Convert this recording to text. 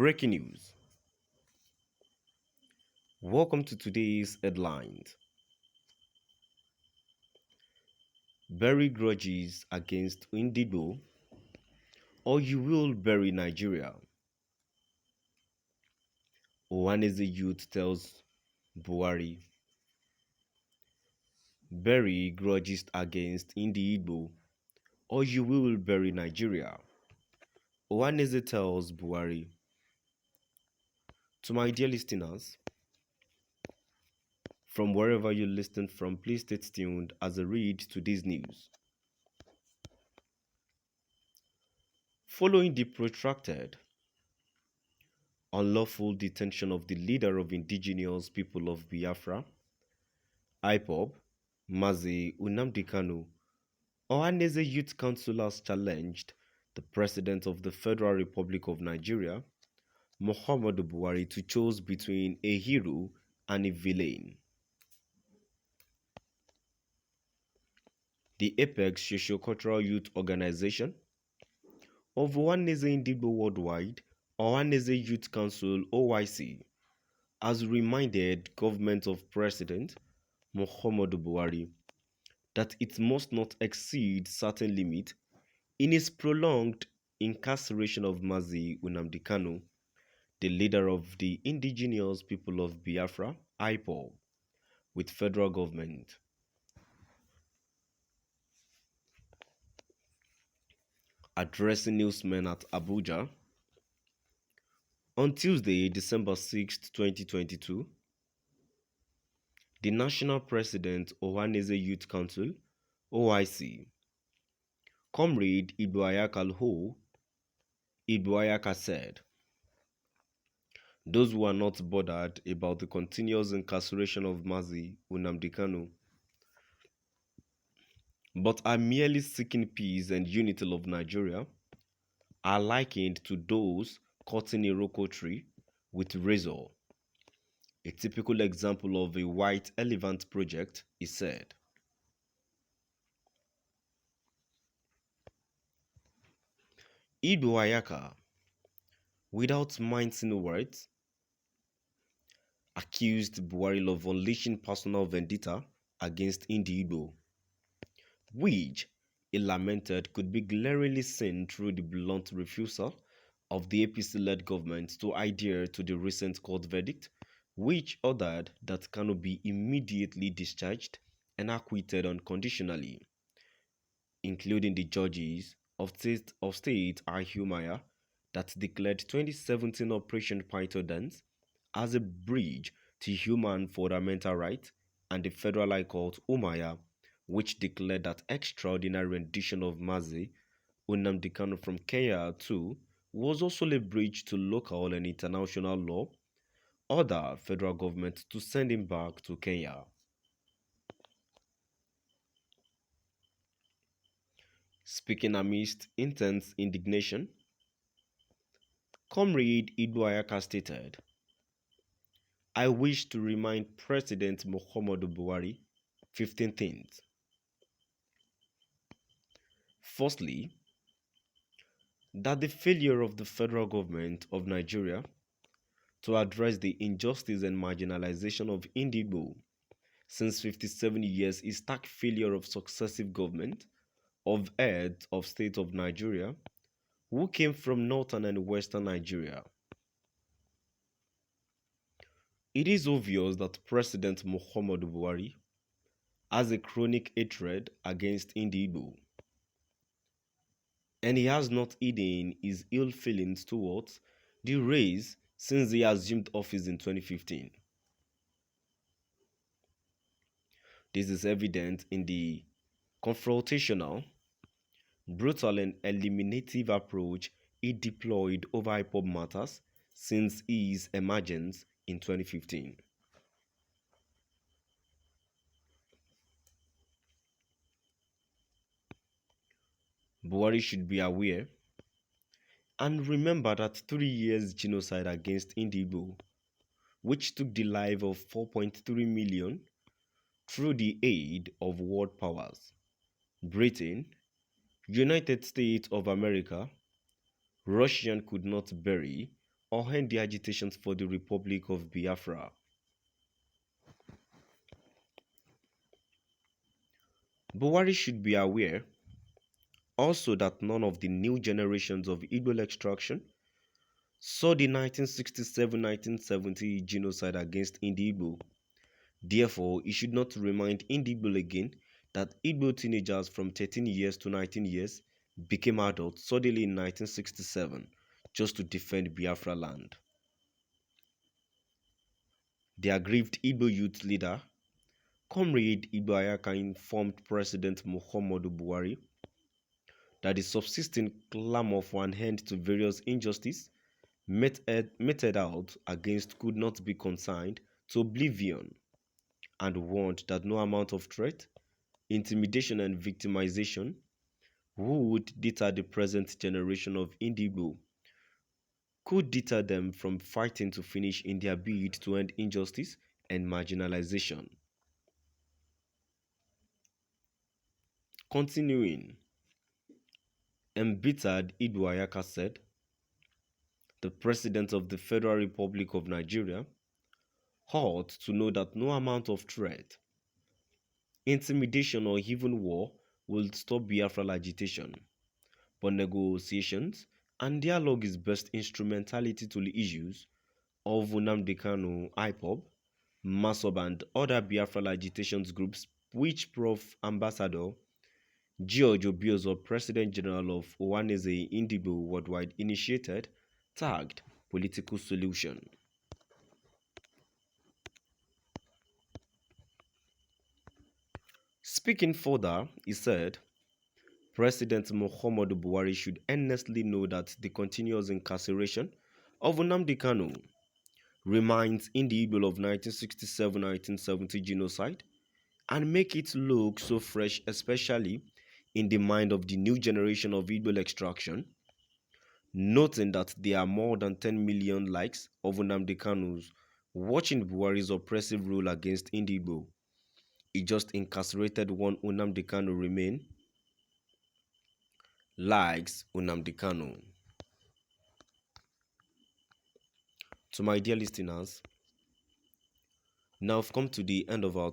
Breaking news. Welcome to today's headlines. Bury grudges against Indigo, or you will bury Nigeria. Ohaneze youth tells Būrry. Bury grudges against Indigo, or you will bury Nigeria. Ohaneze tells Būrry. To my dear listeners, from wherever you listen from, please stay tuned as I read today's news. Following the protracted, unlawful detention of the leader of indigenous people of Biafra, IPOB, Mazi Nnamdi Kanu, Ohaneze Youth Council has challenged the President of the Federal Republic of Nigeria, Muhammadu Būrry, to choose between a hero and a villain. The Apex Socio-Cultural Youth Organization of Ohaneze Indigo Worldwide, Ohaneze Youth Council (OYC), has reminded government of President Muhammadu Būrry that it must not exceed certain limits in its prolonged incarceration of Mazi Nnamdi Kanu, the leader of the indigenous people of Biafra, IPOB, with federal government. Addressing newsmen at Abuja on Tuesday, December 6, 2022, the National President Ohaneze Youth Council (OIC), Comrade Ibuayaka said, "Those who are not bothered about the continuous incarceration of Mazi Nnamdi Kanu, but are merely seeking peace and unity of Nigeria, are likened to those cutting a roko tree with razor, a typical example of a white elephant project," he said. Ibuayaka, without mincing words, accused Būrry of unleashing personal vendetta against Indigo, which he lamented could be glaringly seen through the blunt refusal of the APC-led government to adhere to the recent court verdict, which ordered that Kanu be immediately discharged and acquitted unconditionally, including the judges of state Ahumaya that declared 2017 Operation Python Dance as a breach to human fundamental rights, and the Federal High Court Umaya, which declared that extraordinary rendition of Mazi Nnamdi Kanu from Kenya too was also a breach to local and international law, order federal government to send him back to Kenya. Speaking amidst intense indignation, Comrade Ibuayaka stated, "I wish to remind President Muhammadu Būrry 15 things. Firstly, that the failure of the federal government of Nigeria to address the injustice and marginalization of Indigo since 57 years is stark failure of successive government of heads of state of Nigeria who came from northern and western Nigeria. It is obvious that President Muhammadu Būrry has a chronic hatred against Indigo, and he has not hidden his ill feelings towards the race since he assumed office in 2015. This is evident in the confrontational, brutal and eliminative approach he deployed over IPOB matters since his emergence in 2015. Būrry should be aware and remember that 3 years genocide against Indigo, which took the life of 4.3 million through the aid of world powers, Britain, United States of America, Russia, could not bury or end the agitations for the Republic of Biafra. Būrry should be aware also that none of the new generations of Igbo extraction saw the 1967-1970 genocide against Igbo. Therefore, he should not remind Igbo again that Igbo teenagers from 13 years to 19 years became adults suddenly in 1967 just to defend Biafra land. The aggrieved Igbo youth leader, Comrade Igbo Ayaka, informed President Muhammadu Būrry that the subsisting clamor for an end to various injustices meted out against could not be consigned to oblivion, and warned that no amount of threat, intimidation, and victimization would deter the present generation of Igbo, could deter them from fighting to finish in their bid to end injustice and marginalization. Continuing, embittered Igbo Ayaka said, "The President of the Federal Republic of Nigeria ought to know that no amount of threat, intimidation, or even war will stop Biafran agitation, but negotiations and dialogue is best instrumentality to the issues of Nnamdi Kanu, IPOB, MASOB, and other Biafran agitation groups which Prof. Ambassador George Obiozo, President General of Ohanaeze Ndigbo Worldwide, initiated, tagged Political Solution." Speaking further, he said, President Muhammadu Būrry should earnestly know that the continuous incarceration of Nnamdi Kanu reminds Igbo of 1967-1970 genocide and make it look so fresh, especially in the mind of the new generation of Igbo extraction, noting that there are more than 10 million likes of Nnamdi Kanu's watching Būrry's oppressive rule against Igbo. He just incarcerated one Nnamdi Kanu remain likes Nnamdi Kanu. To my dear listeners, now I've come to the end of our